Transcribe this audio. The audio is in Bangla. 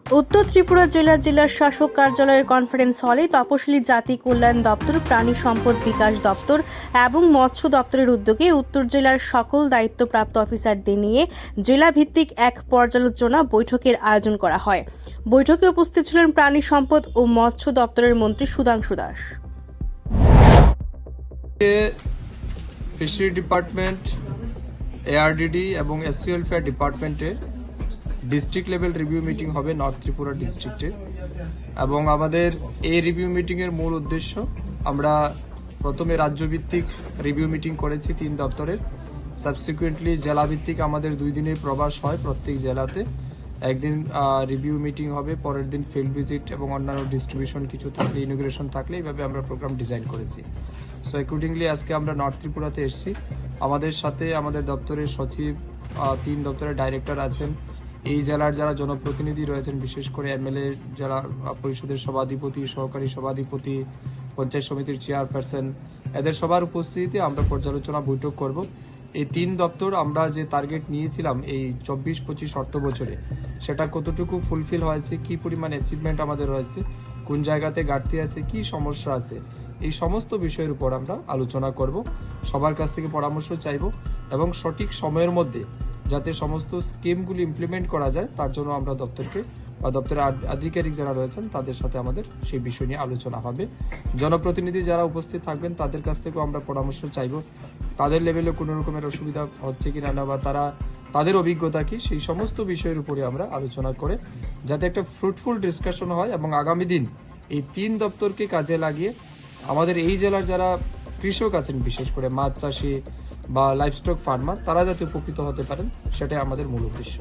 উত্তর ত্রিপুরা জেলার শাসক কার্যালয়ের কনফারেন্স হলে তপশিলি জাতি কল্যাণ দপ্তর, প্রাণী সম্পদ বিকাশ দপ্তর এবং মৎস্য দপ্তরের উদ্যোগে উত্তর জেলার সকল দায়িত্বপ্রাপ্ত অফিসারদের নিয়ে জেলা ভিত্তিক এক পর্যালোচনা বৈঠকের আয়োজন করা হয়। বৈঠকে উপস্থিত ছিলেন প্রাণী সম্পদ ও মৎস্য দপ্তরের মন্ত্রী Sudhanshu Das. Fishery department, ARDD এবং এসসি ওয়েলফেয়ার ডিপার্টমেন্টের ডিস্ট্রিক্ট লেভেল রিভিউ মিটিং হবে নর্থ ত্রিপুরা ডিস্ট্রিক্টে। এবং আমাদের এই রিভিউ মিটিংয়ের মূল উদ্দেশ্য, আমরা প্রথমে রাজ্যভিত্তিক রিভিউ মিটিং করেছি 3 দপ্তরের। সাবসিকুয়েন্টলি জেলাভিত্তিক আমাদের 2 দিনের প্রবাস হয় প্রত্যেক জেলাতে। একদিন রিভিউ মিটিং হবে, পরের দিন ফিল্ড ভিজিট এবং অন্যান্য ডিস্ট্রিবিউশন কিছু থাকলে, ইনোগ্রেশন থাকলে, এইভাবে আমরা প্রোগ্রাম ডিজাইন করেছি। সো অ্যাকর্ডিংলি আজকে আমরা নর্থ ত্রিপুরাতে এসেছি। আমাদের সাথে আমাদের দপ্তরের সচিব, 3 দপ্তরের ডাইরেক্টর আছেন, এই জেলার যারা জনপ্রতিনিধি রয়েছেন, বিশেষ করে এমএলএ, যারা পরিষদের সভাধিপতি, সহকারী সভাধিপতি, পঞ্চায়েত সমিতির চেয়ারপারসন, এদের সবার উপস্থিতিতে আমরা পর্যালোচনা বৈঠক করব। এই 3 দপ্তর আমরা যে টার্গেট নিয়েছিলাম এই 24-25 অর্থ বছরে, সেটা কতটুকু ফুলফিল হয়েছে, কি পরিমাণ অ্যাচিভমেন্ট আমাদের রয়েছে, কোন জায়গাতে ঘাটতি আছে, কি সমস্যা আছে, এই সমস্ত বিষয়ের উপর আমরা আলোচনা করব। সবার কাছ থেকে পরামর্শ চাইব এবং সঠিক সময়ের মধ্যে যাতে সমস্ত স্কিমগুলি ইমপ্লিমেন্ট করা যায়, তার জন্য আমরা দপ্তরকে বা দপ্তরের আধিকারিক যারা রয়েছেন তাদের সাথে আমাদের সেই বিষয় নিয়ে আলোচনা হবে। জনপ্রতিনিধি যারা উপস্থিত থাকবেন তাদের কাছ থেকেও আমরা পরামর্শ চাইব, তাদের লেভেলে কোনো রকমের অসুবিধা হচ্ছে কি না, বা তাদের অভিজ্ঞতা কি, সেই সমস্ত বিষয়ের উপরে আমরা আলোচনা করে যাতে একটা ফ্রুটফুল ডিসকাশন হয় এবং আগামী দিন এই 3 দপ্তরকে কাজে লাগিয়ে আমাদের এই জেলার যারা কৃষক আছেন, বিশেষ করে মাছ চাষি বা লাইভস্টক ফার্মার, তারা যাতে উপকৃত হতে পারেন, সেটাই আমাদের মূল উদ্দেশ্য।